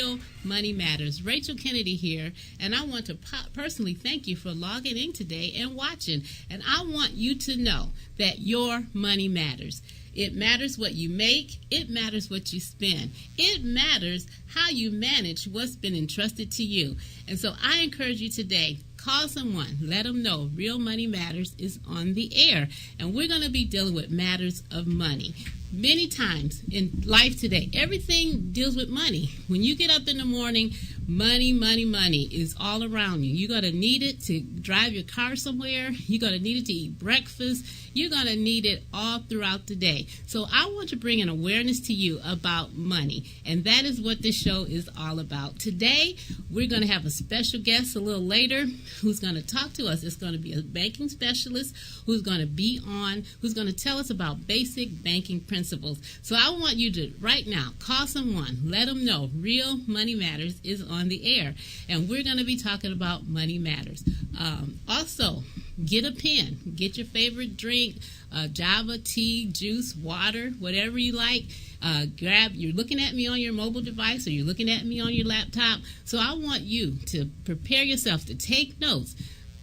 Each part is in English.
Real Money Matters. Rachel Kennedy here, and I want to personally thank you for logging in today and watching. And I want you to know that your money matters. It matters what you make. It matters what you spend. It matters how you manage what's been entrusted to you. And so I encourage you today, call someone, let them know Real Money Matters is on the air. And we're going to be dealing with matters of money. Many times in life today, everything deals with money. When you get up in the morning, money is all around you. You're going to need it to drive your car somewhere. You're going to need it to eat breakfast. You're going to need it all throughout the day. So I want to bring an awareness to you about money. And that is what this show is all about. Today, we're going to have a special guest a little later who's going to talk to us. It's going to be a banking specialist who's going to be on, who's going to tell us about basic banking principles. So I want you to, right now, call someone. Let them know Real Money Matters is on the air. And we're going to be talking about money matters. Also, get a pen. Get your favorite drink, Java, tea, juice, water, whatever you like. You're looking at me on your mobile device or you're looking at me on your laptop. So I want you to prepare yourself to take notes.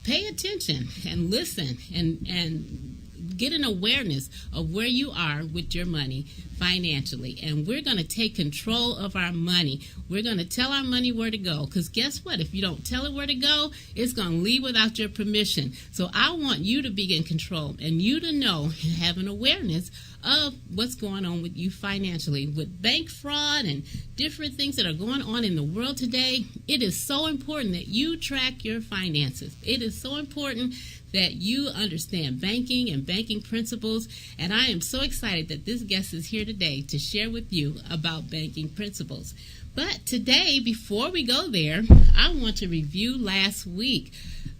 Pay attention and listen and get an awareness of where you are with your money financially. And we're going to take control of our money. We're going to tell our money where to go. Because guess what? If you don't tell it where to go, it's going to leave without your permission. So I want you to be in control and you to know and have an awareness of what's going on with you financially. With bank fraud and different things that are going on in the world today, it is so important that you track your finances. It is so important that you understand banking and banking principles. And I am so excited that this guest is here today to share with you about banking principles. But today, before we go there, I want to review last week.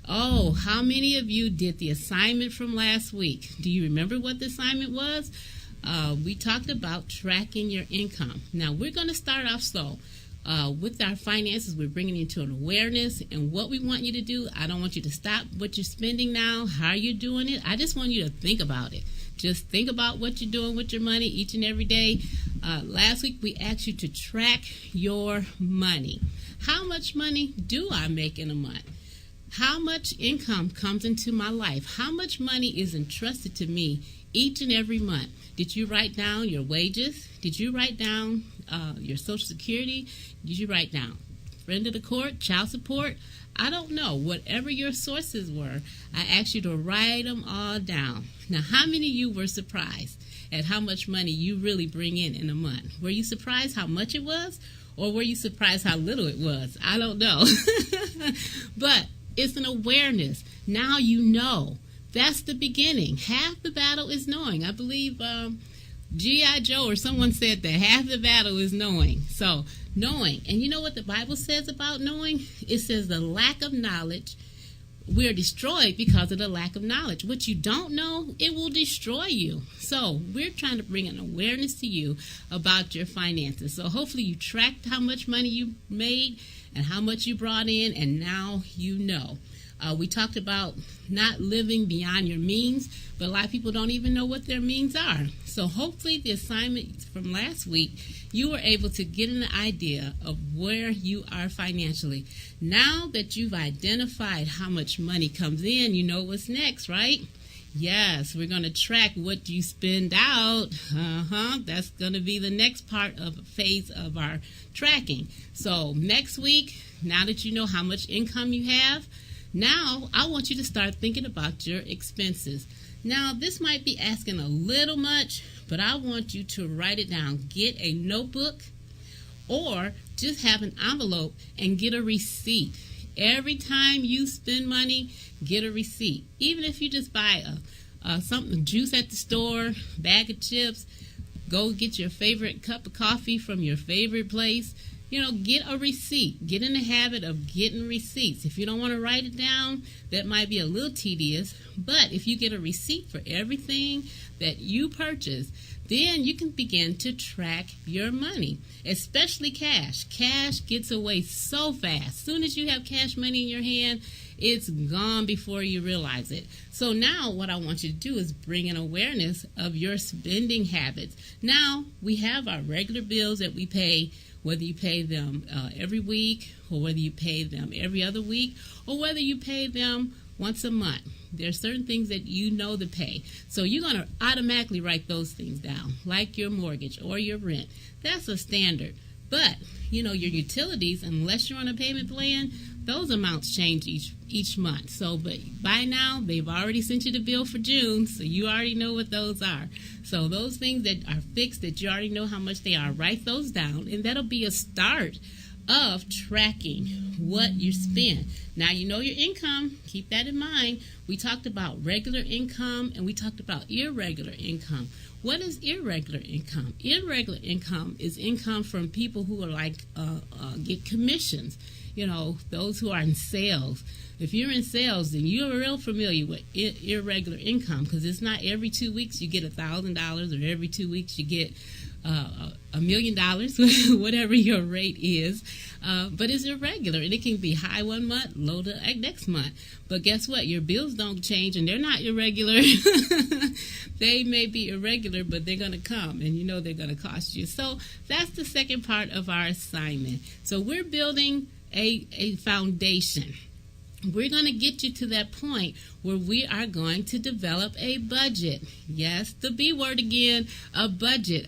Oh, how many of you did the assignment from last week? Do you remember what the assignment was? We talked about tracking your income. Now, we're going to start off slow. With our finances, we're bringing you to an awareness. And what we want you to do, I don't want you to stop what you're spending now, how you're doing it. I just want you to think about it. Just think about what you're doing with your money each and every day. Last week, we asked you to track your money. How much money do I make in a month? How much income comes into my life? How much money is entrusted to me each and every month? Did you write down your wages? Did you write down your Social Security? Did you write down friend of the court, child support? I don't know. Whatever your sources were, I asked you to write them all down. Now, how many of you were surprised at how much money you really bring in a month? Were you surprised how much it was? Or were you surprised how little it was? I don't know. But it's an awareness. Now you know. That's the beginning. Half the battle is knowing. I believe G.I. Joe or someone said that half the battle is knowing. So, knowing. And you know what the Bible says about knowing? It says the lack of knowledge, we're destroyed because of the lack of knowledge. What you don't know, it will destroy you. So, we're trying to bring an awareness to you about your finances. So, hopefully you tracked how much money you made and how much you brought in, and now you know. We talked about not living beyond your means, but a lot of people don't even know what their means are. So hopefully the assignment from last week, you were able to get an idea of where you are financially. Now that you've identified how much money comes in, you know what's next, right? Yes, we're going to track what you spend out. That's going to be the next part of phase of our tracking. So next week, now that you know how much income you have, now, I want you to start thinking about your expenses. Now, this might be asking a little much, but I want you to write it down. Get a notebook or just have an envelope and get a receipt. Every time you spend money, get a receipt. Even if you just buy something, juice at the store, bag of chips, go get your favorite cup of coffee from your favorite place. Get a receipt. Get in the habit of getting receipts. If you don't want to write it down, that might be a little tedious. But if you get a receipt for everything that you purchase, then you can begin to track your money, especially cash. Cash gets away so fast. As soon as you have cash money in your hand, it's gone before you realize it. So now what I want you to do is bring an awareness of your spending habits. Now we have our regular bills that we pay. whether you pay them every week, or whether you pay them every other week, or whether you pay them once a month. There are certain things that you know to pay. So you're going to automatically write those things down, like your mortgage or your rent. That's a standard. But, your utilities, unless you're on a payment plan, those amounts change each month. So, but by now, they've already sent you the bill for June, so you already know what those are. So those things that are fixed, that you already know how much they are, write those down, and that'll be a start of tracking what you spend. Now, you know your income. Keep that in mind. We talked about regular income, and we talked about irregular income. What is irregular income? Irregular income is income from people who are get commissions. Those who are in sales. If you're in sales, then you're real familiar with irregular income, because it's not every 2 weeks you get $1,000, or every 2 weeks you get $1 million, whatever your rate is. But it's irregular, and it can be high one month, low the next month. But guess what? Your bills don't change, and they're not irregular. They may be irregular, but they're going to come, and they're going to cost you. So that's the second part of our assignment. So we're building a foundation. We're going to get you to that point where we are going to develop a budget. Yes, the B word again, a budget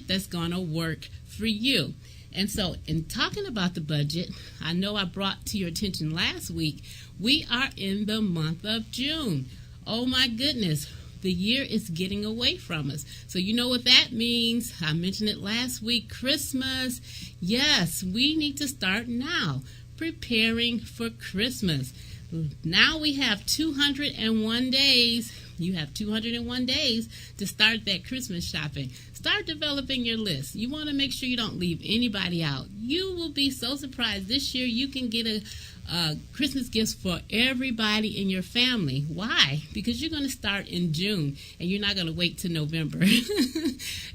that's going to work for you. And so in talking about the budget, I know I brought to your attention last week, we are in the month of June. Oh my goodness, the year is getting away from us. So you know what that means. I mentioned it last week, Christmas. Yes, we need to start now, preparing for Christmas. Now we have 201 days. You have 201 days to start that Christmas shopping. Start developing your list. You want to make sure you don't leave anybody out. You will be so surprised. This year you can get a Christmas gifts for everybody in your family. Why? Because you're going to start in June, and you're not going to wait till November.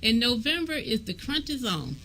And November is the crunch zone.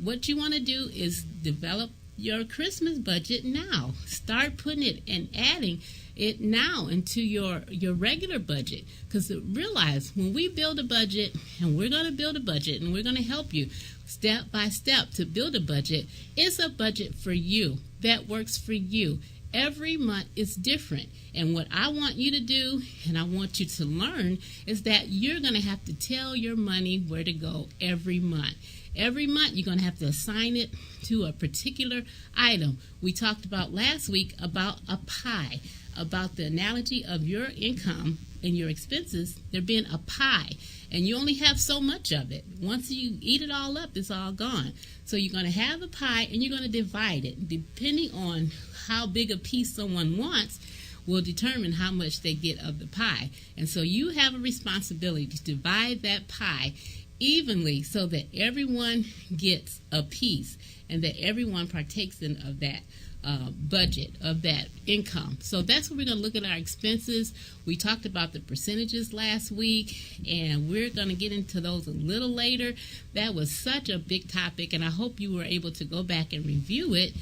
What you want to do is develop your Christmas budget now. Start putting it and adding it now into your regular budget. Because realize, when we build a budget, and we're going to build a budget, and we're going to help you step by step to build a budget, it's a budget for you that works for you. Every month is different. And what I want you to do, and I want you to learn, is that you're going to have to tell your money where to go every month. Every month, you're going to have to assign it to a particular item. We talked about last week about a pie, about the analogy of your income and your expenses, there being a pie. And you only have so much of it. Once you eat it all up, it's all gone. So you're going to have a pie, and you're going to divide it. Depending on how big a piece someone wants will determine how much they get of the pie. And so you have a responsibility to divide that pie evenly so that everyone gets a piece and that everyone partakes of that budget, of that income. So that's where we're going to look at our expenses. We talked about the percentages last week, and we're going to get into those a little later. That was such a big topic, and I hope you were able to go back and review it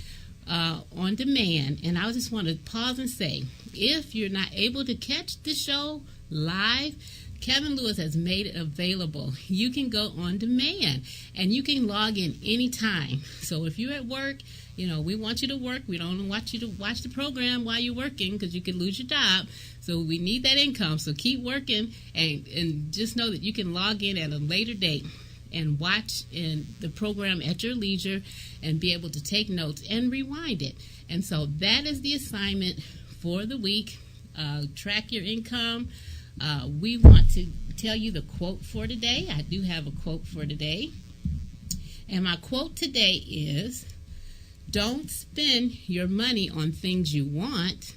on demand. And I just want to pause and say, if you're not able to catch the show live, Kevin Lewis has made it available. You can go on demand, and you can log in anytime. So if you're at work, we want you to work. We don't want you to watch the program while you're working, because you could lose your job. So we need that income. So keep working, and just know that you can log in at a later date and watch the program at your leisure and be able to take notes and rewind it. And so that is the assignment for the week. Track your income. We want to tell you the quote for today. I do have a quote for today. And my quote today is, don't spend your money on things you want,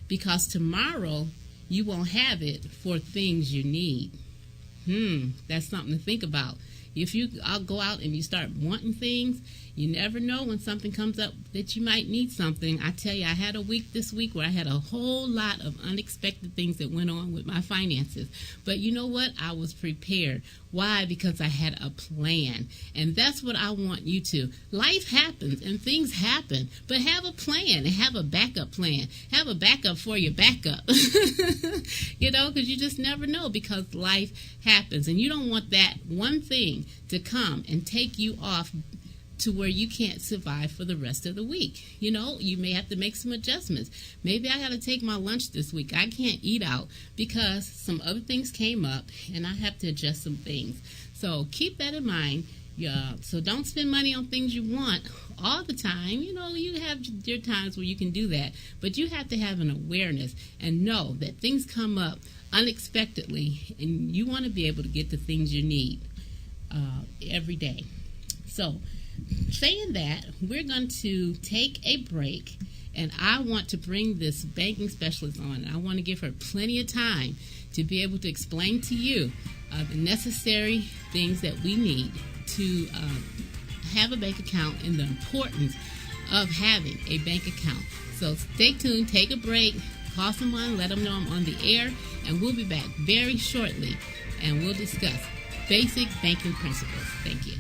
because tomorrow you won't have it for things you need. That's something to think about. If I'll go out and you start wanting things, you never know when something comes up that you might need something. I tell you, I had a week this week where I had a whole lot of unexpected things that went on with my finances. But you know what? I was prepared. Why? Because I had a plan. And that's what I want you to. Life happens and things happen, but have a plan and have a backup plan. Have a backup for your backup. Because you just never know, because life happens. And you don't want that one thing to come and take you off to where you can't survive for the rest of the week. You know, you may have to make some adjustments. Maybe I got to take my lunch this week. I can't eat out because some other things came up and I have to adjust some things. So keep that in mind. So don't spend money on things you want all the time. You know, you have your times where you can do that, but you have to have an awareness and know that things come up unexpectedly, and you want to be able to get the things you need every day. So saying that, we're going to take a break, and I want to bring this banking specialist on. I want to give her plenty of time to be able to explain to you the necessary things that we need to have a bank account and the importance of having a bank account. So stay tuned, take a break, call someone, let them know I'm on the air, and we'll be back very shortly, and we'll discuss basic banking principles. Thank you.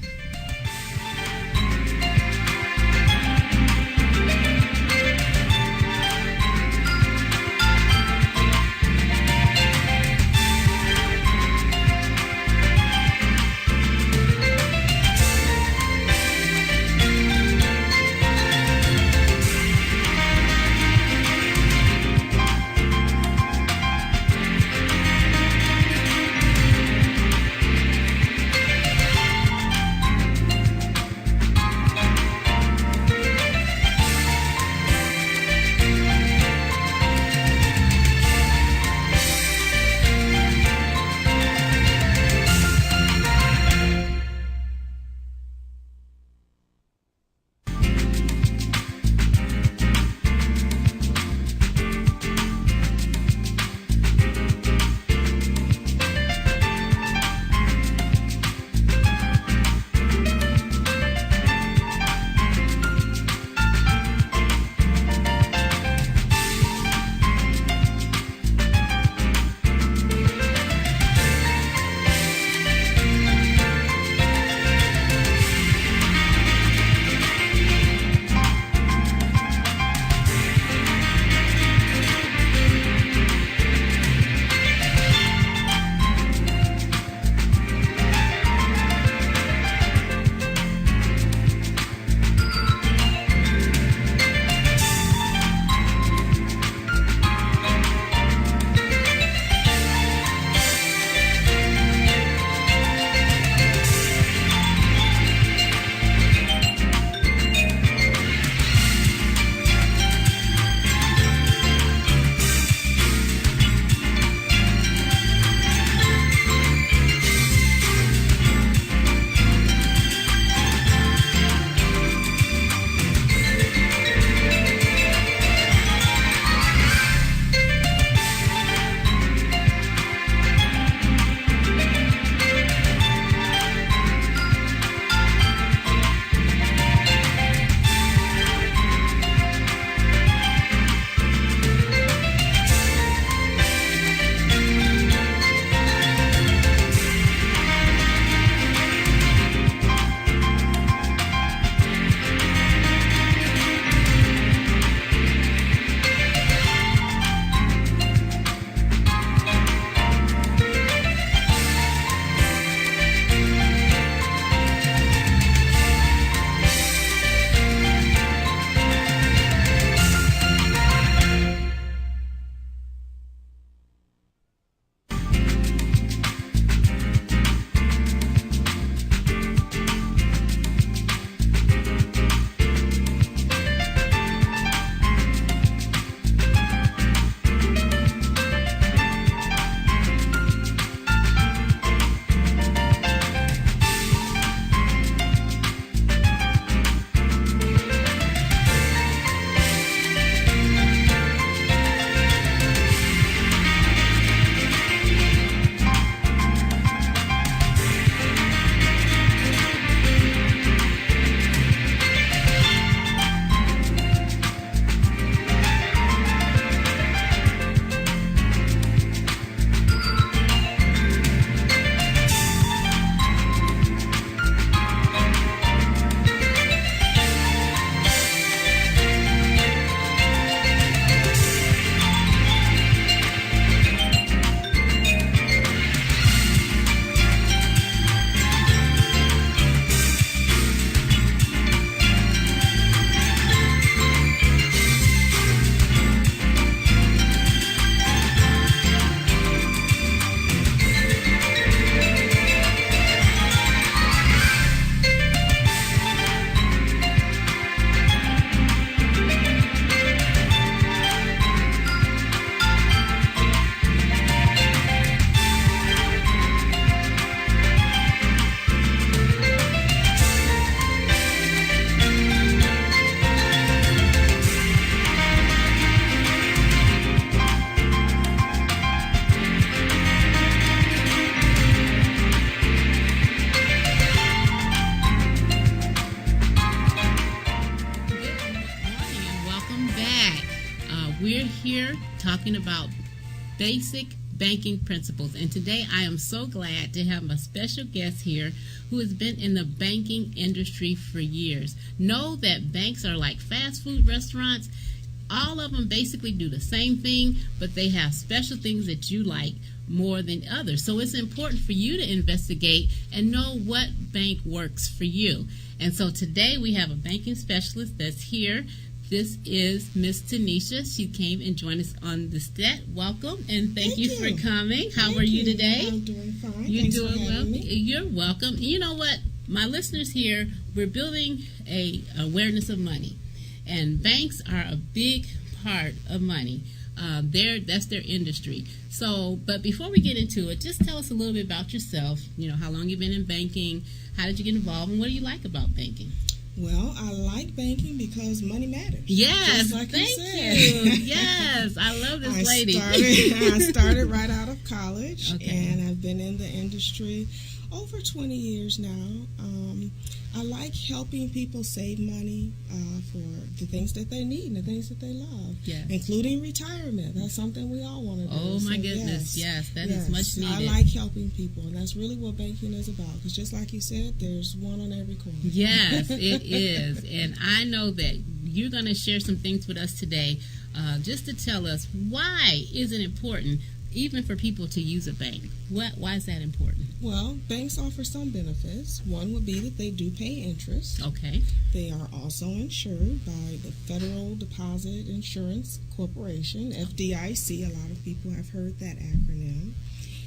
we're here talking about basic banking principles. And today I am so glad to have a special guest here who has been in the banking industry for years. Know that banks are like fast food restaurants. All of them basically do the same thing, but they have special things that you like more than others. So it's important for you to investigate and know what bank works for you. And so today we have a banking specialist that's here. This is Miss Tanisha. She came and joined us on the set. Welcome, and thank you for coming. How are you today? I'm doing fine. You're Thanks doing for well. having me. You're welcome. You know what? My listeners here, we're building a awareness of money, and banks are a big part of money. That's their industry. So, but before we get into it, just tell us a little bit about yourself. You know, how long you've been in banking, how did you get involved, and what do you like about banking? Well, I like banking because money matters. Yes, Just like thank you said. you. Yes, I love this lady. I started right out of college, Okay. and I've been in the industry over 20 years now. I like helping people save money for the things that they need and the things that they love, Yes. including retirement. That's something we all want to do. Oh, my So, goodness. Yes, that is much needed. I like helping people, and that's really what banking is about. Because just like you said, there's one on every corner. Yes, it is. And I know that you're going to share some things with us today just to tell us why is it important even for people to use a bank. Why is that important? Well, banks offer some benefits. One would be that they do pay interest. Okay. They are also insured by the Federal Deposit Insurance Corporation, FDIC. A lot of people have heard that acronym.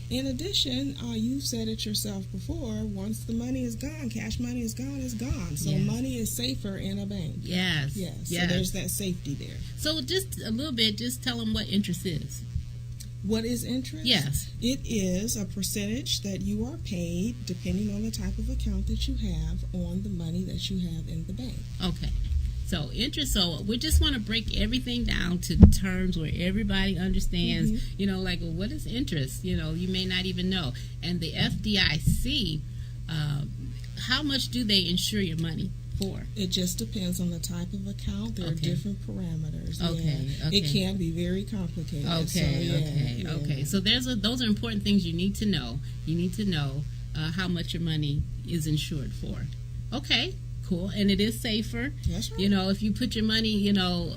In addition, you said it yourself before, once the money is gone, cash money is gone, it's gone. So Yes. money is safer in a bank. Yes. Yes. Yes. So there's that safety there. So just a little bit, just tell them what interest is. What is interest? Yes. It is a percentage that you are paid, depending on the type of account that you have, on the money that you have in the bank. Okay. So interest, so we just want to break everything down to terms where everybody understands, you know, like, well, what is interest? You know, you may not even know. And the FDIC, how much do they insure your money for? It just depends on the type of account. There are Okay. different parameters. Okay, Yeah. okay. It can be very complicated. Okay, So, okay. So those are important things you need to know. You need to know how much your money is insured for. Okay, cool. And it is safer. That's right. You know, if you put your money, you know,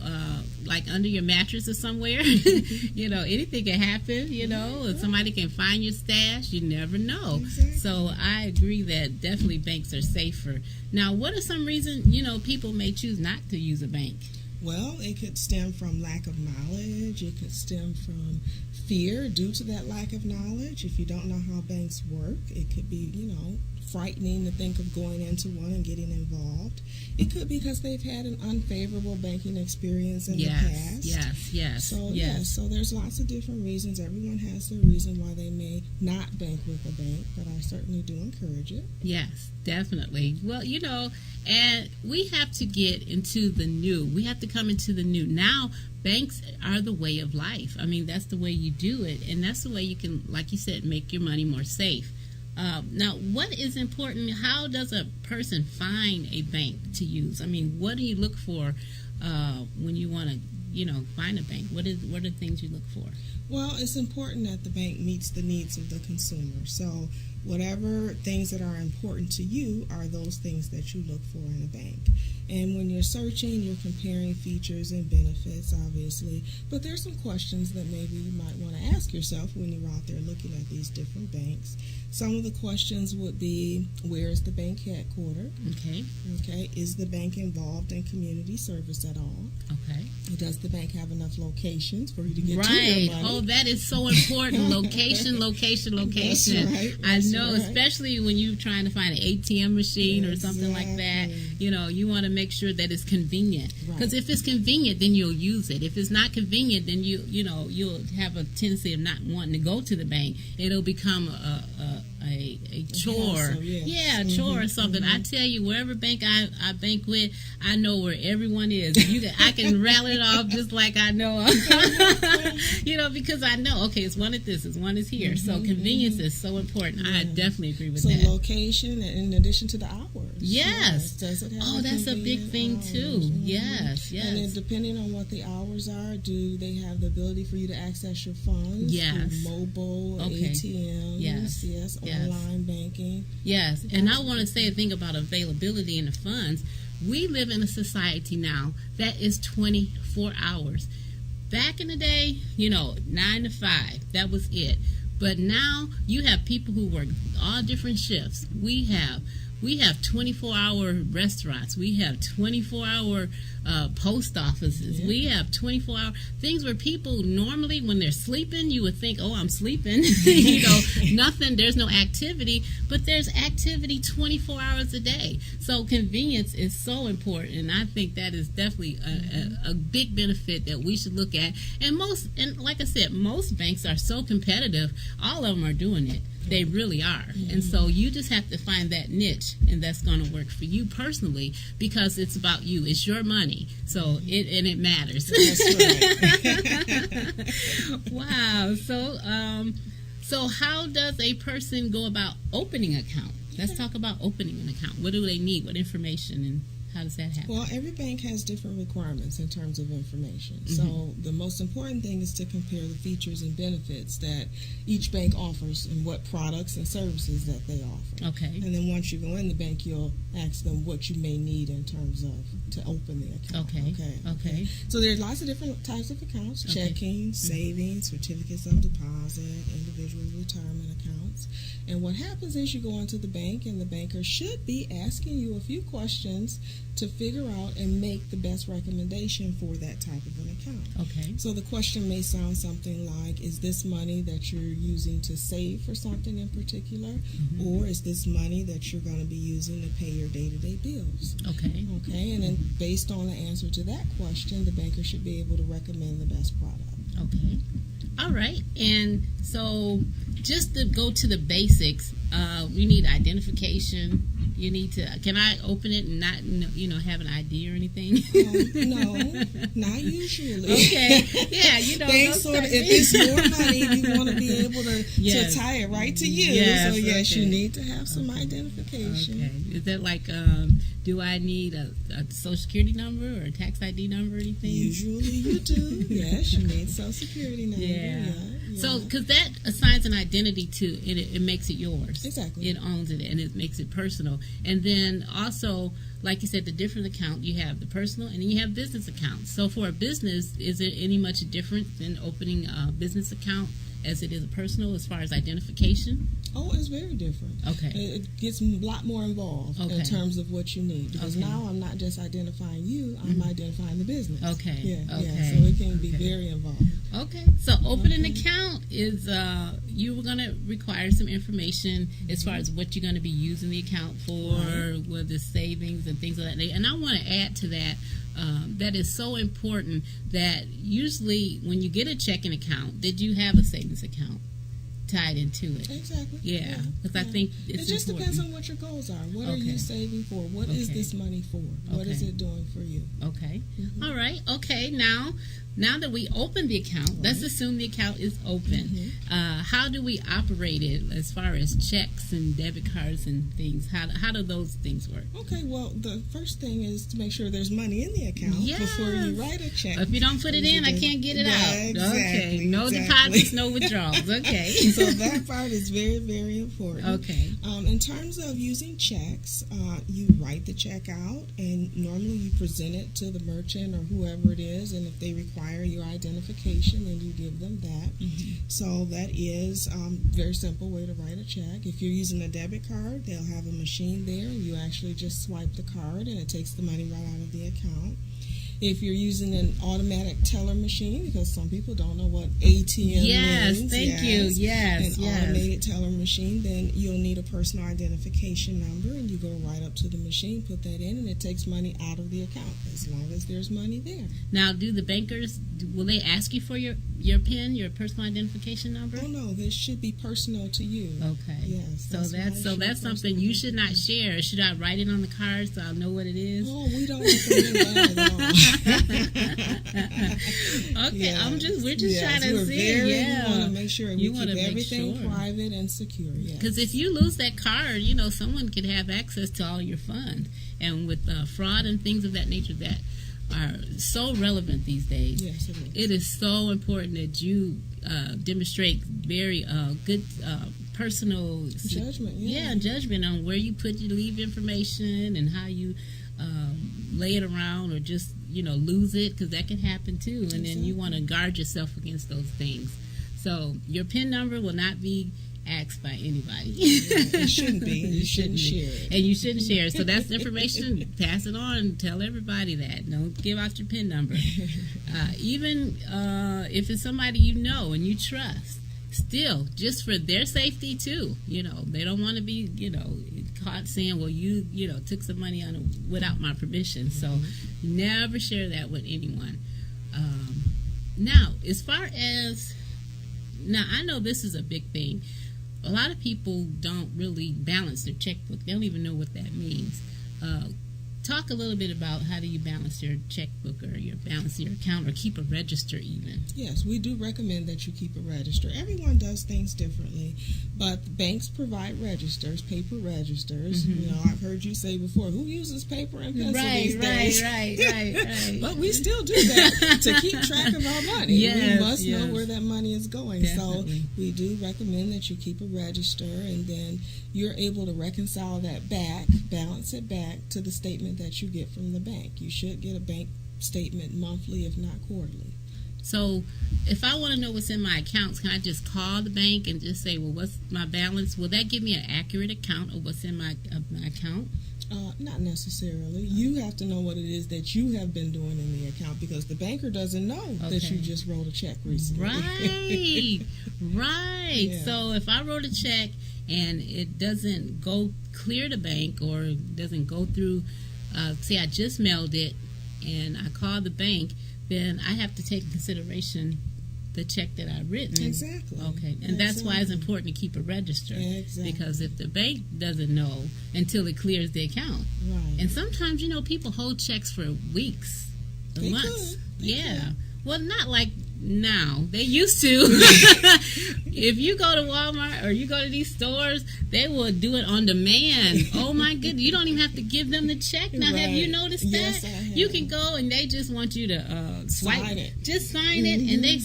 like under your mattress or somewhere, you know, anything can happen, you know, if somebody can find your stash, you never know. Exactly. So I agree that definitely banks are safer. Now, what are some reasons, you know, people may choose not to use a bank? Well, it could stem from lack of knowledge. It could stem from fear due to that lack of knowledge. If you don't know how banks work, it could be, you know, frightening to think of going into one and getting involved. It could be because they've had an unfavorable banking experience in the past. Yes. So, yes, so there's lots of different reasons. Everyone has their reason why they may not bank with a bank, but I certainly do encourage it. Yes, definitely. Well, you know, and we have to get into the new. We have to come into the new. Now, banks are the way of life. I mean, that's the way you do it, and that's the way you can, like you said, make your money more safe. Now, what is important? How does a person find a bank to use? I mean, what do you look for when you want to, you know, find a bank? What are things you look for? Well, it's important that the bank meets the needs of the consumer. So whatever things that are important to you are those things that you look for in a bank. And when you're searching, you're comparing features and benefits, obviously. But there's some questions that maybe you might want to ask yourself when you're out there looking at these different banks. Some of the questions would be, where is the bank headquartered? Okay. Okay. Is the bank involved in community service at all? Okay. Does the bank have enough locations for you to get to Right. your money? Oh, that is so important. Location. That's right. I That's know, right. especially when you're trying to find an ATM machine or something like that. Exactly. You know, you want to make sure that it's convenient. Right. Because if it's convenient, then you'll use it. If it's not convenient, then you'll have a tendency of not wanting to go to the bank. It'll become a a chore. A chore or something. I tell you, wherever bank I bank with, I know where everyone is. I can rattle it off just like I know. Because I know, okay, it's one at this, it's one is here. So convenience is so important. I definitely agree with that. So location, in addition to the hours. Yes. Does it have that's a big thing hours? too. Yes. And then depending on what the hours are, do they have the ability for you to access your funds? Yes. Through mobile, ATMs, yes, online banking. Yes. And I want to say a thing about availability in the funds. We live in a society now that is 24 hours. Back in the day, 9 to 5, that was it. But now you have people who work all different shifts. We have 24-hour restaurants. We have 24-hour post offices. Yeah. We have 24-hour things where people normally, when they're sleeping, you would think, oh, I'm sleeping. Nothing. There's no activity. But there's activity 24 hours a day. So convenience is so important. And I think that is definitely a big benefit that we should look at. And like I said, most banks are so competitive. All of them are doing it. They really are. And so you just have to find that niche, and that's going to work for you personally, because it's about you. It's your money. So it matters. That's right. Wow. So how does a person go about opening an account? Let's talk about opening an account. What do they need? What information, and how does that happen? Well, every bank has different requirements in terms of information. So the most important thing is to compare the features and benefits that each bank offers and what products and services that they offer. Okay. And then once you go in the bank, you'll ask them what you may need in terms of to open the account. Okay. So there's lots of different types of accounts: checking, savings, certificates of deposit, individual retirement accounts. And what happens is you go into the bank, and the banker should be asking you a few questions to figure out and make the best recommendation for that type of an account. Okay. So the question may sound something like, is this money that you're using to save for something in particular, or is this money that you're going to be using to pay your day-to-day bills? Okay. And then based on the answer to that question, the banker should be able to recommend the best product. Okay. All right. And so just to go to the basics, we need identification. You need to, can I open it and not, have an ID or anything? No, not usually. Okay. Yeah, if it's your money, you want to be able to tie it right to you. Yes, so you need to have some identification. Okay. Is that like, do I need a social security number or a tax ID number or anything? Usually you do. Yes, you need social security number. Yeah. So, because that assigns an identity to it, it makes it yours. Exactly. It owns it, and it makes it personal. And then also, like you said, the different account, you have the personal and then you have business accounts. So for a business, is it any much different than opening a business account as it is a personal as far as identification? Oh, it's very different. Okay. It gets a lot more involved in terms of what you need. Because now I'm not just identifying you, I'm identifying the business. Okay. Yeah. So it can be very involved. Okay. So opening an account is you're going to require some information as far as what you're going to be using the account for, whether it's savings and things of that nature. And I want to add to that, that is so important that usually when you get a checking account, did you have a savings account tied into it? Exactly. Yeah, because I think it's it just important. depends on what your goals are. What are you saving for? What is this money for? What is it doing for you? Okay. All right. Okay. Now that we open the account, let's assume the account is open. How do we operate it as far as checks and debit cards and things? How do those things work? Okay, well, the first thing is to make sure there's money in the account before you write a check. If you don't put it in, I can't get it out. Exactly, okay, no deposits, no withdrawals. Okay. So that part is very, very important. Okay. In terms of using checks, you write the check out, and normally you present it to the merchant or whoever it is, and if they require your identification, then you give them that. So that is a very simple way to write a check. If you're using a debit card, they'll have a machine there. You actually just swipe the card, and it takes the money right out of the account. If you're using an automatic teller machine, because some people don't know what ATM means. Thank you. Yes, an automated teller machine, then you'll need a personal identification number, and you go right up to the machine, put that in, and it takes money out of the account as long as there's money there. Now, do the bankers, will they ask you for your PIN, your personal identification number? Oh no, this should be personal to you. Okay. Yes. That's something you should not share. Should I write it on the card so I'll know what it is? Oh, we don't recommend that at all. Okay, Yes. we're just trying to see. We want to make sure we keep everything sure. private and secure. Because if you lose that card, someone could have access to all your funds, and with fraud and things of that nature that are so relevant these days. Yes, it is. It is so important that you demonstrate very good personal judgment. Judgment on where you leave information and how you lay it around, or just lose it, because that can happen too. And Exactly. then you want to guard yourself against those things. So your PIN number will not be asked by anybody. It shouldn't be. You shouldn't share it. And you shouldn't share it. So that's information. Pass it on and tell everybody that. Don't give out your PIN number. Even if it's somebody you know and you trust, still, just for their safety too. They don't want to be, caught saying, well, you took some money on without my permission. So never share that with anyone. Now, as far as, I know this is a big thing. A lot of people don't really balance their checkbook. They don't even know what that means. Talk a little bit about how do you balance your checkbook, or balance your account, or keep a register even. Yes, we do recommend that you keep a register. Everyone does things differently, but banks provide registers, paper registers. Mm-hmm. I've heard you say before, who uses paper and pencil these days? Right. But we still do that to keep track of our money. Yes, we must know where that money is going. Definitely. So we do recommend that you keep a register, and then you're able to reconcile that back, balance it back to the statement that you get from the bank. You should get a bank statement monthly, if not quarterly. So if I want to know what's in my accounts, can I just call the bank and just say, well, what's my balance? Will that give me an accurate account of what's in my account? Not necessarily. You have to know what it is that you have been doing in the account, because the banker doesn't know that you just wrote a check recently. Right. Yeah. So if I wrote a check and it doesn't go clear the bank, or doesn't go through, say I just mailed it and I call the bank, then I have to take into consideration the check that I've written. Exactly. Okay. And that's why it's important to keep a register. Exactly. Because if the bank doesn't know until it clears the account. Right. And sometimes, people hold checks for weeks or months. They could. Well, not like now. They used to. If you go to Walmart or you go to these stores, they will do it on demand. Oh my goodness. You don't even have to give them the check. Now, have you noticed that? Yes, I have. You can go and they just want you to swipe. Sign it. Just sign it. And they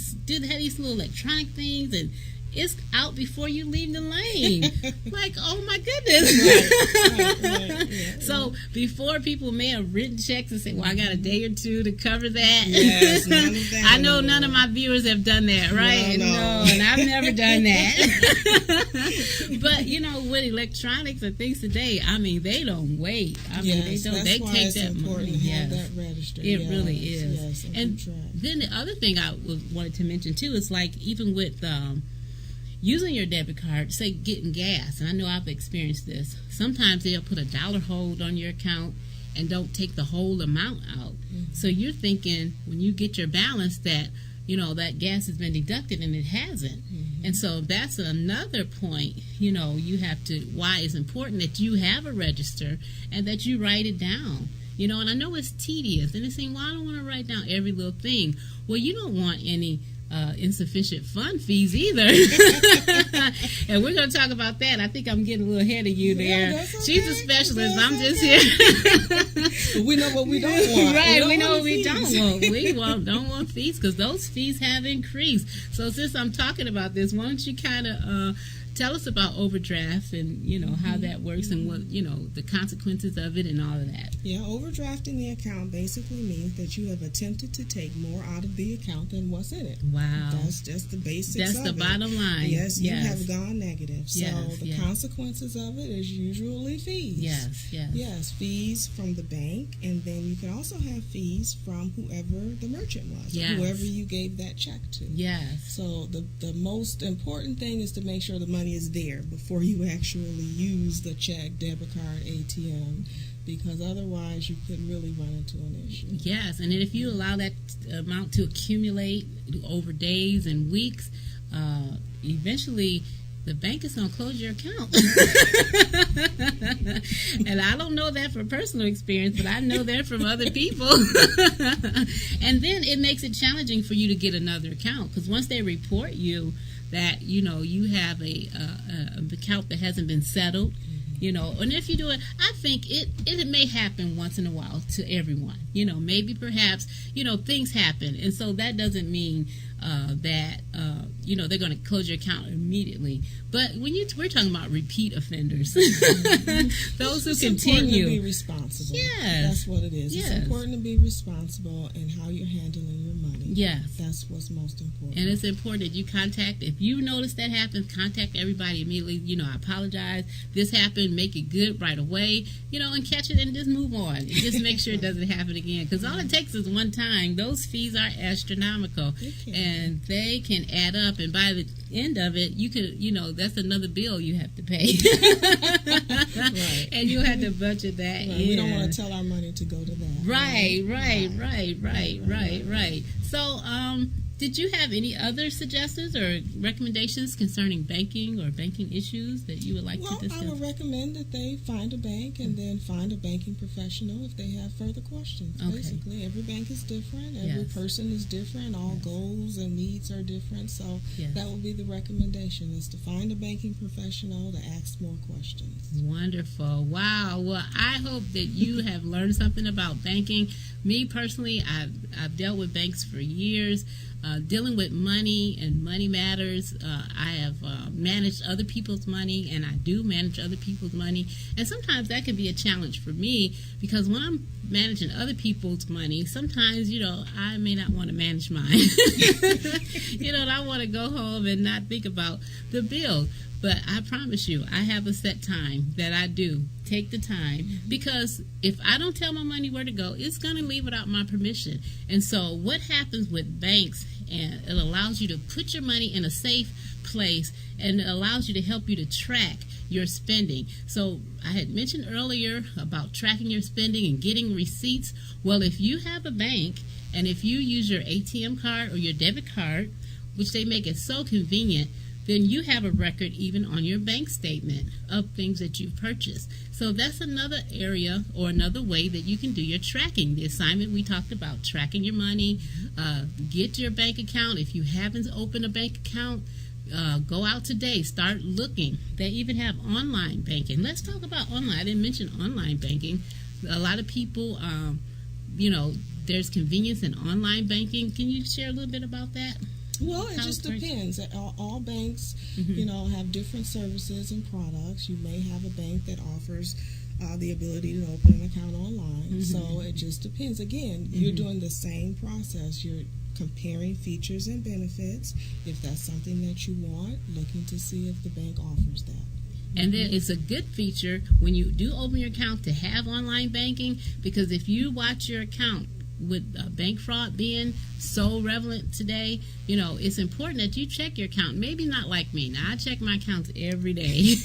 have these little electronic things, and it's out before you leave the lane. Like, oh my goodness. Right, yeah. So before, people may have written checks and say, well, I got a day or two to cover that. Yes, none of that. I know none of my viewers have done that, right? No. And I've never done that. But, with electronics and things today, they don't wait. Yes, they don't. That's They why take it's that important money. to have that register. It really is. Yes, and then the other thing I wanted to mention too is, like, even with using your debit card, say getting gas, and I know I've experienced this. Sometimes they'll put $1 hold on your account and don't take the whole amount out. Mm-hmm. So you're thinking when you get your balance that that gas has been deducted, and it hasn't. Mm-hmm. And so that's another point. You have to. Why it's important that you have a register and that you write it down. And I know it's tedious, and it's saying, well, I don't want to write down every little thing. Well, you don't want any insufficient fund fees either. And we're going to talk about that. I think I'm getting a little ahead of you there. That's okay. She's a specialist. I'm just here. We know what we don't want. Right, we know what we don't want. We don't want fees, because those fees have increased. So since I'm talking about this, why don't you kind of tell us about overdraft and, how that works and what, the consequences of it and all of that. Yeah, overdrafting the account basically means that you have attempted to take more out of the account than what's in it. Wow. That's just the basics That's of the it. bottom line. Yes, you have gone negative. So Yes, the consequences of it is usually fees. Yes, fees from the bank, and then you can also have fees from whoever the merchant was, whoever you gave that check to. Yes. So the most important thing is to make sure the money is there before you actually use the check, debit card, ATM, because otherwise you could really run into an issue. Yes, and then if you allow that amount to accumulate over days and weeks, eventually the bank is going to close your account. And I don't know that from personal experience, but I know that from other people. And then it makes it challenging for you to get another account, because once they report you that, you have an account that hasn't been settled, and if you do it, I think it may happen once in a while to everyone. Maybe perhaps, things happen. And so that doesn't mean that, they're going to close your account immediately. But when we're talking about repeat offenders, those who continue. It's important to be responsible. Yes. That's what it is. Yes. It's important to be responsible in how you're handling your money. Yes. That's what's most important. And it's important that you if you notice that happens, contact everybody immediately. I apologize. This happened. Make it good right away, and catch it and just move on. And just make sure it doesn't happen again. Because all it takes is one time. Those fees are astronomical. And they can add up. And by the end of it, you could, that's another bill you have to pay. Right. And you have to budget that in. We don't want to tell our money to go to that. Right. So, did you have any other suggestions or recommendations concerning banking or banking issues that you would like to discuss? I would recommend that they find a bank and then find a banking professional if they have further questions. Okay. Basically, every bank is different. Every person is different. All goals and needs are different. So that would be the recommendation, is to find a banking professional to ask more questions. Wonderful. Wow. Well, I hope that you have learned something about banking. Me personally, I've dealt with banks for years. Dealing with money and money matters. I have managed other people's money, and I do manage other people's money. And sometimes that can be a challenge for me, because when I'm managing other people's money, sometimes, I may not want to manage mine. And I want to go home and not think about the bill. But I promise you, I have a set time that I do take the time, because if I don't tell my money where to go, it's going to leave without my permission. And so what happens with banks, and it allows you to put your money in a safe place, and it allows you to help you to track your spending. So I had mentioned earlier about tracking your spending and getting receipts. Well, if you have a bank, and if you use your ATM card or your debit card, which they make it so convenient, then you have a record even on your bank statement of things that you've purchased. So that's another area or another way that you can do your tracking. The assignment we talked about, tracking your money, get your bank account. If you haven't opened a bank account, go out today, start looking. They even have online banking. Let's talk about online. I didn't mention online banking. A lot of people, there's convenience in online banking. Can you share a little bit about that? Well, it just depends. All banks, have different services and products. You may have a bank that offers the ability to open an account online. So it just depends. Again, you're doing the same process. You're comparing features and benefits. If that's something that you want, looking to see if the bank offers that. And then it's a good feature when you do open your account to have online banking, because if you watch your account, with bank fraud being so prevalent today, it's important that you check your account. Maybe not like me. Now, I check my accounts every day.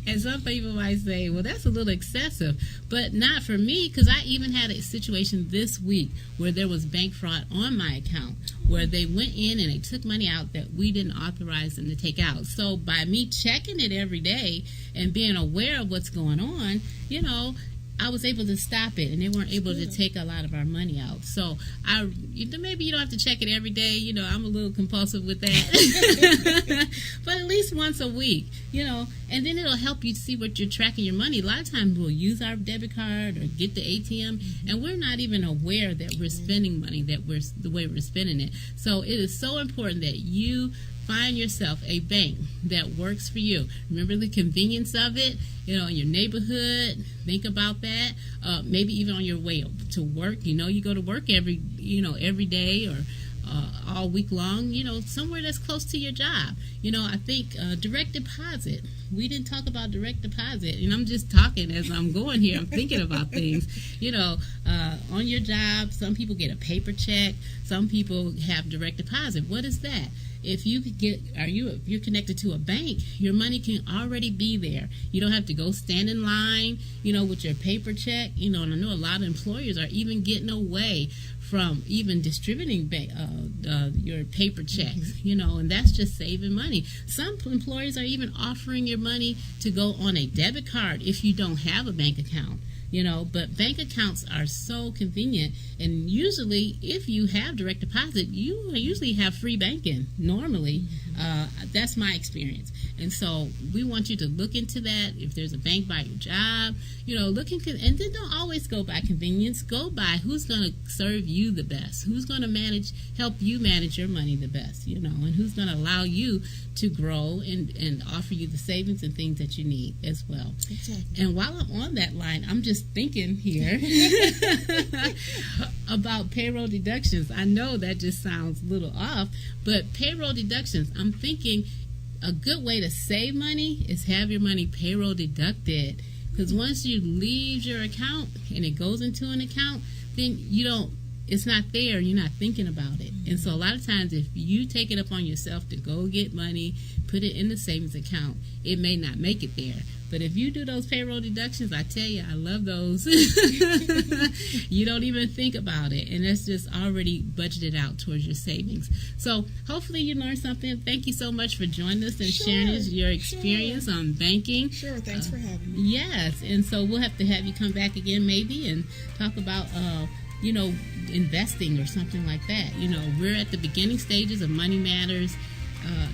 And some people might say, well, that's a little excessive. But not for me, because I even had a situation this week where there was bank fraud on my account, where they went in and they took money out that we didn't authorize them to take out. So by me checking it every day and being aware of what's going on, I was able to stop it, and they weren't able to take a lot of our money out. So maybe you don't have to check it every day. I'm a little compulsive with that. But at least once a week, and then it'll help you see what you're tracking your money. A lot of times we'll use our debit card or get the ATM, and we're not even aware that we're spending money, the way we're spending it. So it is so important that you find yourself a bank that works for you. Remember the convenience of it, in your neighborhood. Think about that. Maybe even on your way to work. You go to work every day or all week long, somewhere that's close to your job. I think direct deposit. We didn't talk about direct deposit, and I'm just talking as I'm going here. I'm thinking about things. On your job, some people get a paper check. Some people have direct deposit. What is that? If you're connected to a bank, your money can already be there. You don't have to go stand in line, with your paper check. And I know a lot of employers are even getting away from even distributing your paper checks, and that's just saving money. Some employers are even offering your money to go on a debit card if you don't have a bank account. But bank accounts are so convenient, and usually if you have direct deposit, you usually have free banking normally. That's my experience, and so we want you to look into that. If there's a bank by your job, and then don't always go by convenience. Go by who's going to serve you the best, who's going to help you manage your money the best, and who's going to allow you to grow and offer you the savings and things that you need as well. Exactly. And while I'm on that line, I'm just thinking here about payroll deductions. I know that just sounds a little off, but payroll deductions, I'm thinking a good way to save money is have your money payroll deducted. Because once you leave your account and it goes into an account, then it's not there, you're not thinking about it. And so a lot of times if you take it upon yourself to go get money, put it in the savings account, it may not make it there. But if you do those payroll deductions, I tell you, I love those. You don't even think about it, and that's just already budgeted out towards your savings. So hopefully you learned something. Thank you so much for joining us and sharing your experience on banking. Sure, thanks for having me. Yes, and so we'll have to have you come back again maybe and talk about investing or something like that. We're at the beginning stages of Money Matters.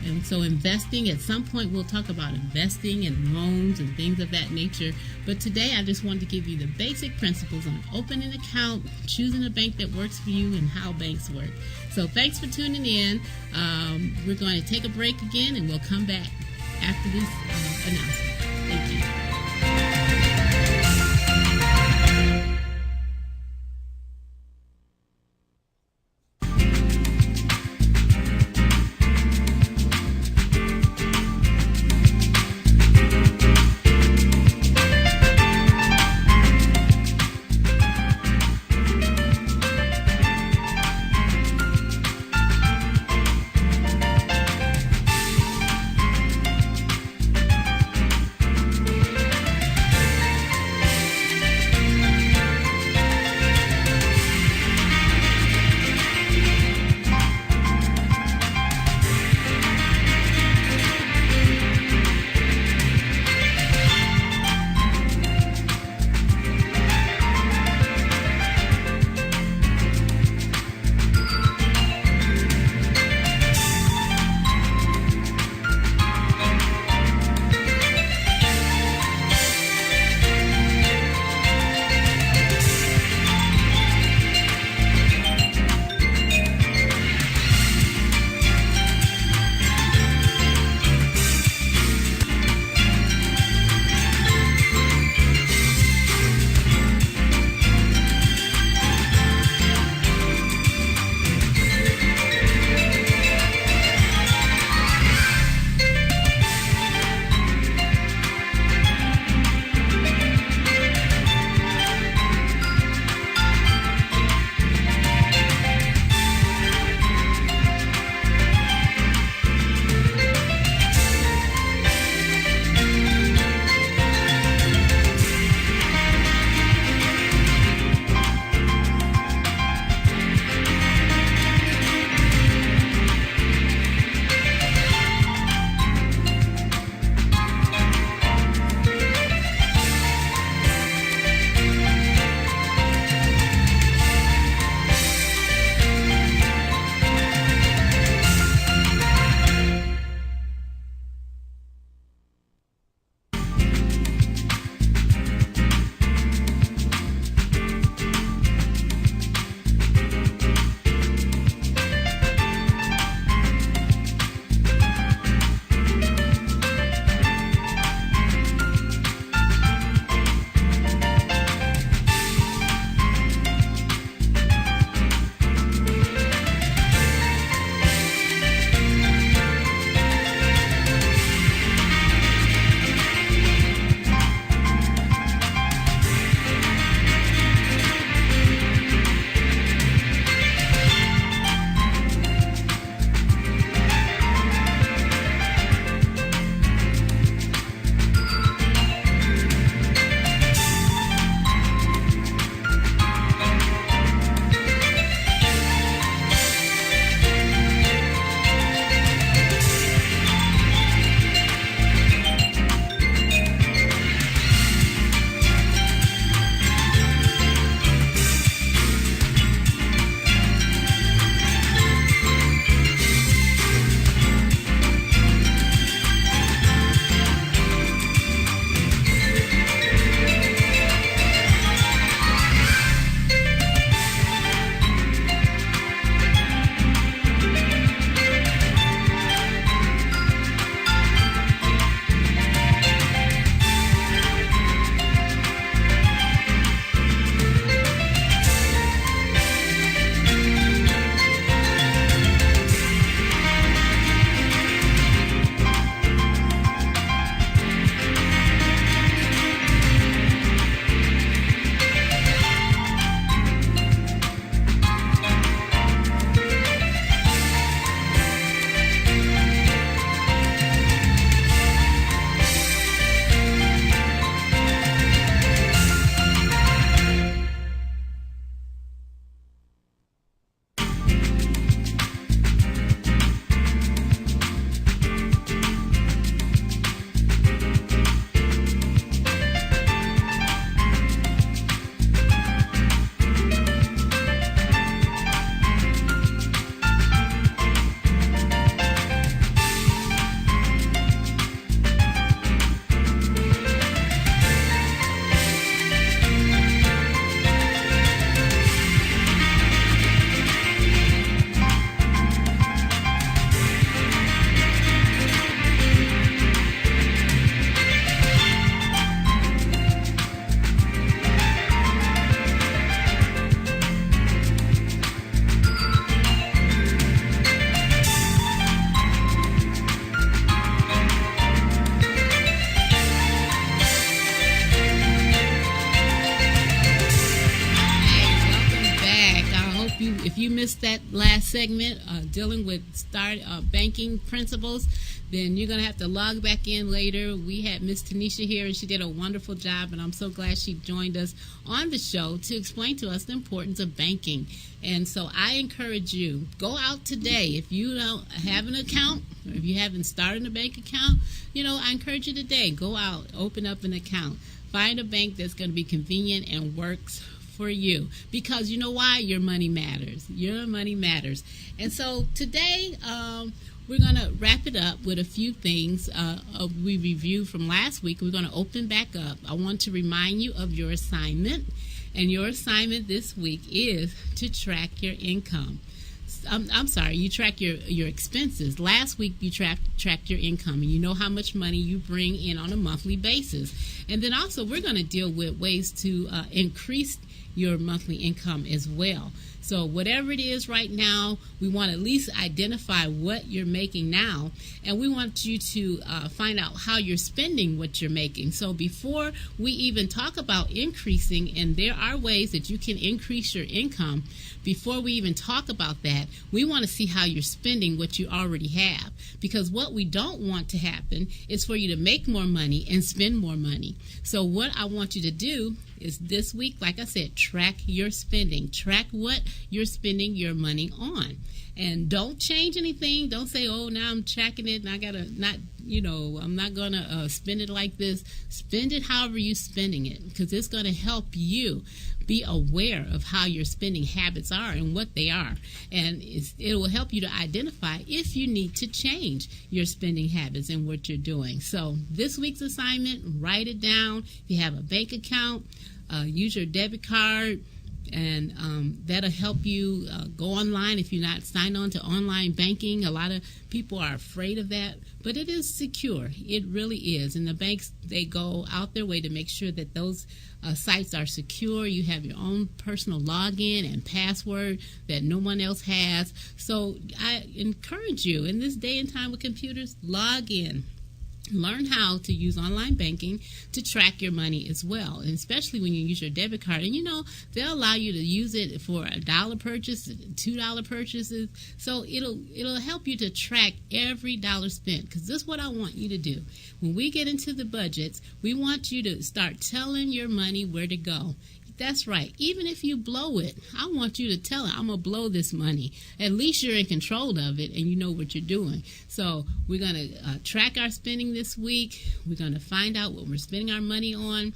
And so investing, at some point we'll talk about investing and loans and things of that nature. But today I just wanted to give you the basic principles on opening an account, choosing a bank that works for you, and how banks work. So thanks for tuning in. We're going to take a break again, and we'll come back after this announcement. Thank you. missed that last segment dealing with banking principles, then you're going to have to log back in later. We had Miss Tanisha here, and she did a wonderful job, and I'm so glad she joined us on the show to explain to us the importance of banking. And so I encourage you, go out today. If you don't have an account, or if you haven't started a bank account, I encourage you today, go out, open up an account. Find a bank that's going to be convenient and works for you, because you know why? Your money matters. Your money matters. And so today we're going to wrap it up with a few things we reviewed from last week. We're going to open back up. I want to remind you of your assignment, and your assignment this week is to track your income. I'm sorry, you track your expenses. Last week you tracked your income, and you know how much money you bring in on a monthly basis. And then also we're going to deal with ways to increase your monthly income as well. So whatever it is right now, we want to at least identify what you're making now, and we want you to find out how you're spending what you're making. So before we even talk about increasing, and there are ways that you can increase your income, before we even talk about that, we want to see how you're spending what you already have. Because what we don't want to happen is for you to make more money and spend more money. So what I want you to do is this week, like I said, track your spending. Track what you're spending your money on. And don't change anything. Don't say, oh, now I'm tracking it and I gotta I'm not gonna spend it like this. Spend it however you're spending it, because it's gonna help you be aware of how your spending habits are and what they are. And it will help you to identify if you need to change your spending habits and what you're doing. So this week's assignment, write it down. If you have a bank account, use your debit card, and that'll help you go online if you're not signed on to online banking. A lot of people are afraid of that, but it is secure. It really is. And the banks, they go out their way to make sure that those sites are secure. You have your own personal login and password that no one else has. So I encourage you, in this day and time with computers, log in. Learn how to use online banking to track your money as well, and especially when you use your debit card. And they'll allow you to use it for $1 purchase, $2 purchases. So it'll help you to track every dollar spent, because this is what I want you to do. When we get into the budgets, we want you to start telling your money where to go. That's right. Even if you blow it, I want you to tell it, I'm going to blow this money. At least you're in control of it and you know what you're doing. So we're going to track our spending this week. We're going to find out what we're spending our money on.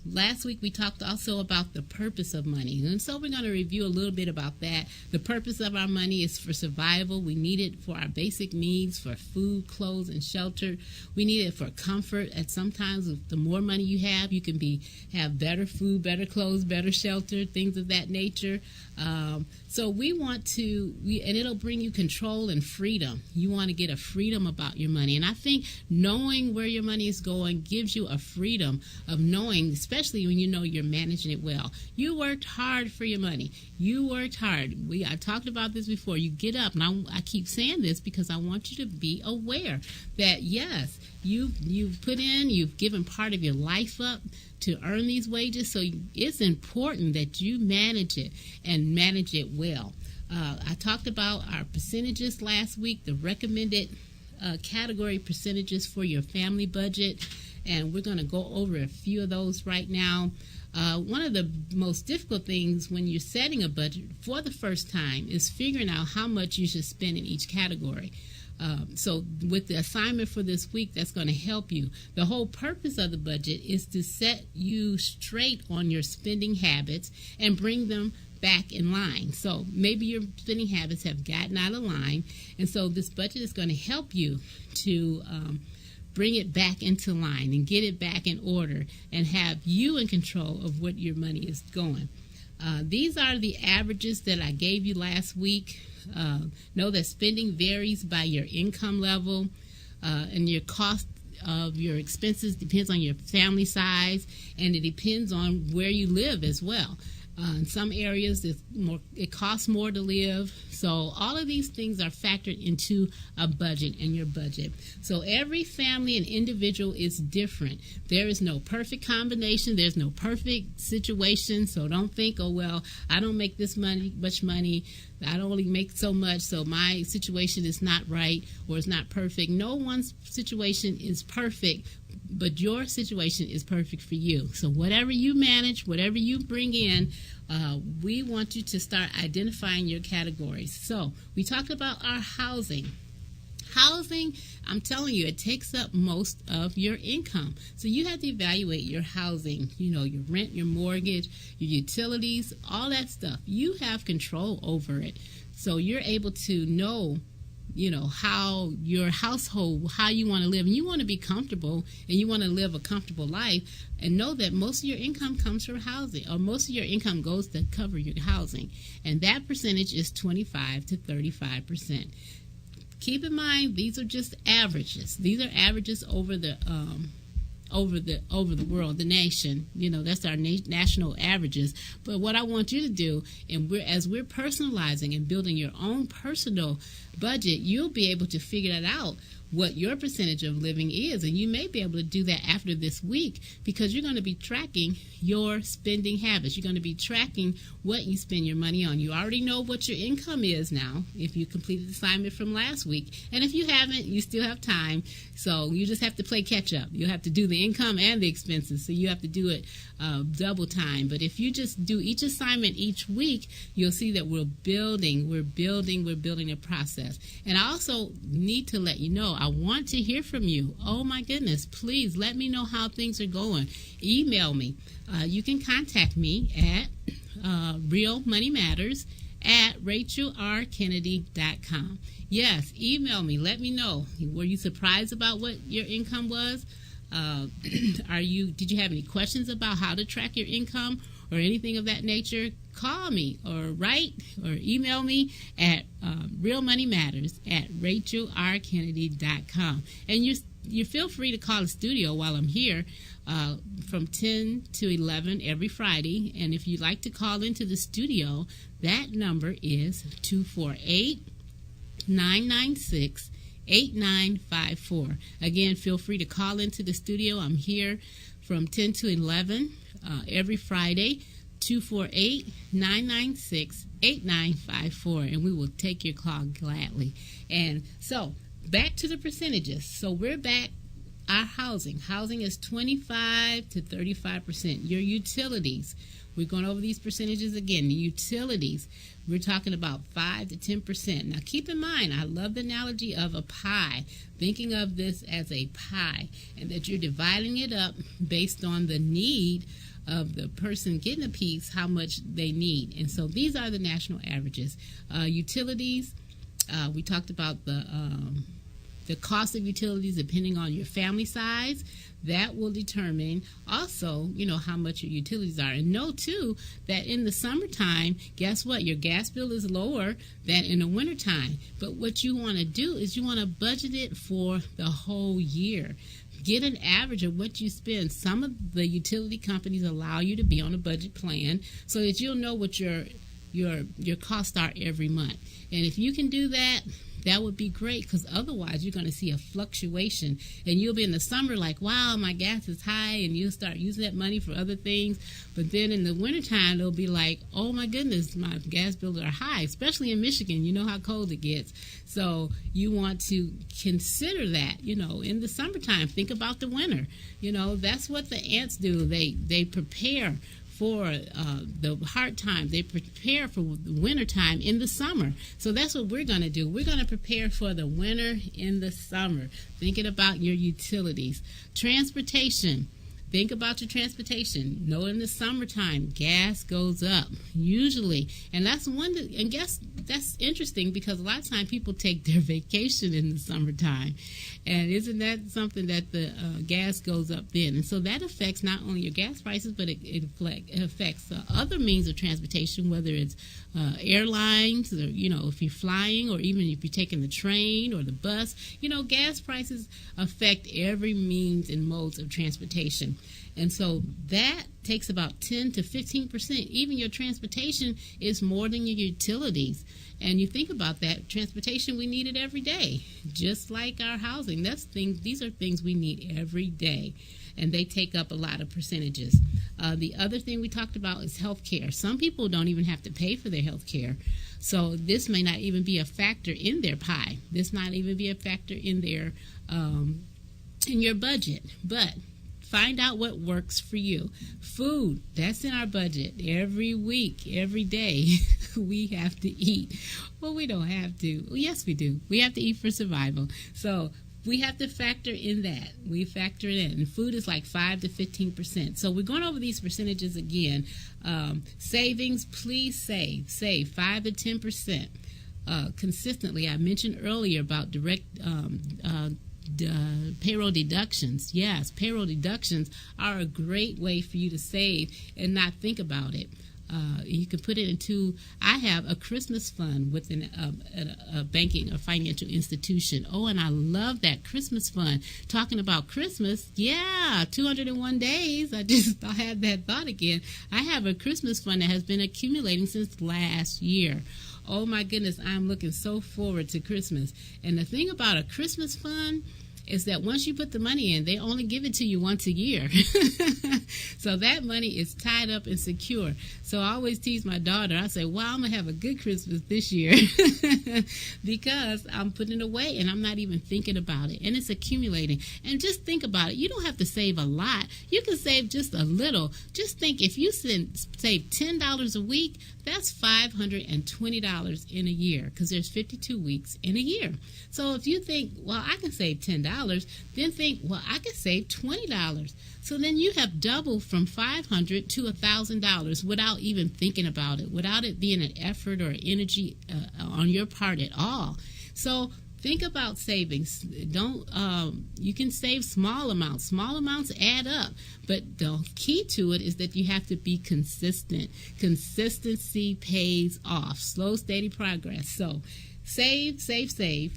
Last week we talked also about the purpose of money, and so we're going to review a little bit about that. The purpose of our money is for survival. We need it for our basic needs, for food, clothes, and shelter. We need it for comfort. And sometimes the more money you have, you can have better food, better clothes, better shelter, things of that nature. So we want to, and it'll bring you control and freedom. You want to get a freedom about your money. And I think knowing where your money is going gives you a freedom of knowing, especially when you know you're managing it well. You worked hard for your money. You worked hard. I talked about this before. You get up, and I keep saying this because I want you to be aware that, yes, you've put in, you've given part of your life up to earn these wages, so it's important that you manage it and manage it well. I talked about our percentages last week, the recommended category percentages for your family budget, and we're going to go over a few of those right now. One of the most difficult things when you're setting a budget for the first time is figuring out how much you should spend in each category. So with the assignment for this week, that's going to help you. The whole purpose of the budget is to set you straight on your spending habits and bring them back in line. So maybe your spending habits have gotten out of line, and so this budget is going to help you to bring it back into line and get it back in order and have you in control of what your money is going. These are the averages that I gave you last week. Know that spending varies by your income level, and your cost of your expenses depends on your family size, and it depends on where you live as well. In some areas, it costs more to live. So all of these things are factored into a budget and your budget. So every family and individual is different. There is no perfect combination. There's no perfect situation. So don't think, oh, well, I don't make this much money. I don't only make so much, so my situation is not right or it's not perfect. No one's situation is perfect, but your situation is perfect for you. So whatever you manage, whatever you bring in, we want you to start identifying your categories. So we talked about our housing. Housing, I'm telling you, it takes up most of your income. So you have to evaluate your housing, your rent, your mortgage, your utilities, all that stuff. You have control over it. So you're able to know how your household, how you want to live. And you want to be comfortable and you want to live a comfortable life, and know that most of your income comes from housing, or most of your income goes to cover your housing. And that percentage is 25 to 35%. Keep in mind, these are just averages. These are averages over the world, the nation. That's our national averages. But what I want you to do, and as we're personalizing and building your own personal budget, you'll be able to figure that out, what your percentage of living is. And you may be able to do that after this week, because you're going to be tracking your spending habits. You're going to be tracking what you spend your money on. You already know what your income is now if you completed the assignment from last week. And if you haven't, you still have time. So you just have to play catch up. You have to do the income and the expenses. So you have to do it double time. But if you just do each assignment each week, you'll see that we're building a process. And I also need to let you know, I want to hear from you. Oh my goodness, please let me know how things are going. Email me. You can contact me at Real Money Matters at RachelRKennedy.com. Yes, email me. Let me know. Were you surprised about what your income was? Did you have any questions about how to track your income or anything of that nature? Call me or write or email me at Real Money Matters at RachelRKennedy.com. And you feel free to call the studio while I'm here from 10 to 11 every Friday. And if you'd like to call into the studio, that number is 248-996-8954. Again, feel free to call into the studio. I'm here from 10 to 11 every Friday, 248-996-8954, and we will take your call gladly. And so back to the percentages. So we're back. Our housing is 25 to 35%. Your utilities, we're going over these percentages again. The utilities, we're talking about 5 to 10%. Now keep in mind, I love the analogy of a pie, thinking of this as a pie, and that you're dividing it up based on the need of the person getting a piece, how much they need. And so these are the national averages. Utilities, we talked about the cost of utilities depending on your family size. That will determine also, how much your utilities are. And know, too, that in the summertime, guess what? Your gas bill is lower than in the wintertime. But what you want to do is you want to budget it for the whole year. Get an average of what you spend. Some of the utility companies allow you to be on a budget plan so that you'll know what your costs are every month. And if you can do that, that would be great, because otherwise you're going to see a fluctuation, and you'll be in the summer like, wow, my gas is high, and you'll start using that money for other things. But then in the wintertime, it'll be like, oh my goodness, my gas bills are high, especially in Michigan. You know how cold it gets. So you want to consider that, in the summertime. Think about the winter. That's what the ants do. They prepare for the hard time. They prepare for the winter time in the summer. So that's what we're going to do. We're going to prepare for the winter in the summer. Thinking about your utilities. Transportation. Think about your transportation. In the summertime, gas goes up usually, and that's that's interesting, because a lot of times people take their vacation in the summertime, and isn't that something that the gas goes up then? And so that affects not only your gas prices, but it affects other means of transportation, whether it's airlines, or if you're flying, or even if you're taking the train or the bus. Gas prices affect every means and modes of transportation. And so that takes about 10 to 15%. Even your transportation is more than your utilities. And you think about that, transportation, we need it every day, just like our housing. These are things we need every day, and they take up a lot of percentages. The other thing we talked about is health care. Some people don't even have to pay for their health care, so this may not even be a factor in their pie. This might even be a factor in their in your budget. But find out what works for you. Food, that's in our budget. Every week, every day, we have to eat. Well, we don't have to. Well, yes, we do. We have to eat for survival. So we have to factor in that. We factor it in. And food is like 5 to 15%. So we're going over these percentages again. Savings, please save. Save 5 to 10%. Consistently, I mentioned earlier about direct payroll deductions. Yes, payroll deductions are a great way for you to save and not think about it. You can put it into, I have a Christmas fund within a banking or financial institution. Oh, and I love that Christmas fund. Talking about Christmas, yeah, 201 days. I had that thought again. I have a Christmas fund that has been accumulating since last year. Oh my goodness, I'm looking so forward to Christmas. And the thing about a Christmas fund is that once you put the money in, they only give it to you once a year. So that money is tied up and secure. So I always tease my daughter. I say, wow, I'm going to have a good Christmas this year because I'm putting it away and I'm not even thinking about it. And it's accumulating. And just think about it. You don't have to save a lot. You can save just a little. Just think, if you save $10 a week, that's $520 in a year, because there's 52 weeks in a year. So if you think, well, I can save $10, then think, well, I can save $20. So then you have doubled from $500 to $1,000 without even thinking about it, without it being an effort or energy on your part at all. So think about savings. You can save small amounts. Small amounts add up. But the key to it is that you have to be consistent. Consistency pays off. Slow, steady progress. So save.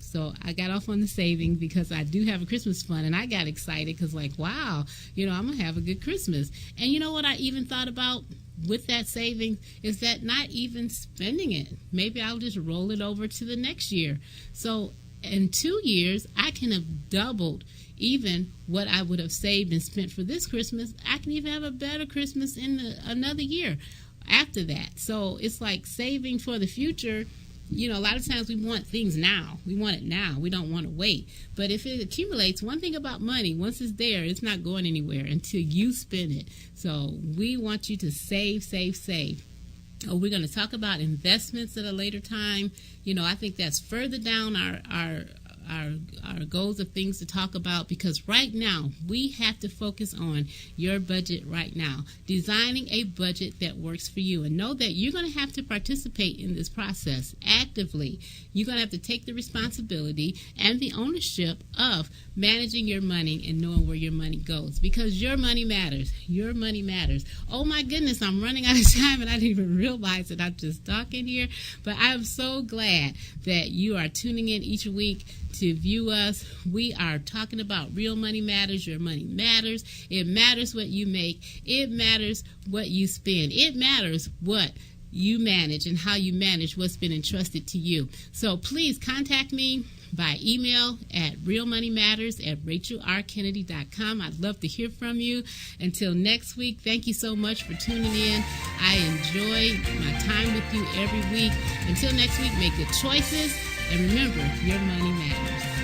So I got off on the saving because I do have a Christmas fund, and I got excited because, like, wow, I'm going to have a good Christmas. And you know what I even thought about with that saving is that not even spending it. Maybe I'll just roll it over to the next year. So in 2 years, I can have doubled even what I would have saved and spent for this Christmas. I can even have a better Christmas in another year after that. So it's like saving for the future. A lot of times we want things now. We want it now. We don't want to wait. But if it accumulates, one thing about money, once it's there, it's not going anywhere until you spend it. So we want you to save. We're going to talk about investments at a later time. I think that's further down our goals of things to talk about, because right now we have to focus on your budget right now, designing a budget that works for you, and know that you're going to have to participate in this process actively. You're going to have to take the responsibility and the ownership of managing your money and knowing where your money goes, because your money matters. Your money matters. Oh my goodness, I'm running out of time and I didn't even realize that I'm just talking here, but I'm so glad that you are tuning in each week to view us. We are talking about Real Money Matters. Your money matters. It matters what you make. It matters what you spend. It matters what you manage and how you manage what's been entrusted to you. So please contact me by email at realmoneymatters@rachelrkennedy.com. I'd love to hear from you. Until next week, thank you so much for tuning in. I enjoy my time with you every week. Until next week, make good choices. And remember, your money matters.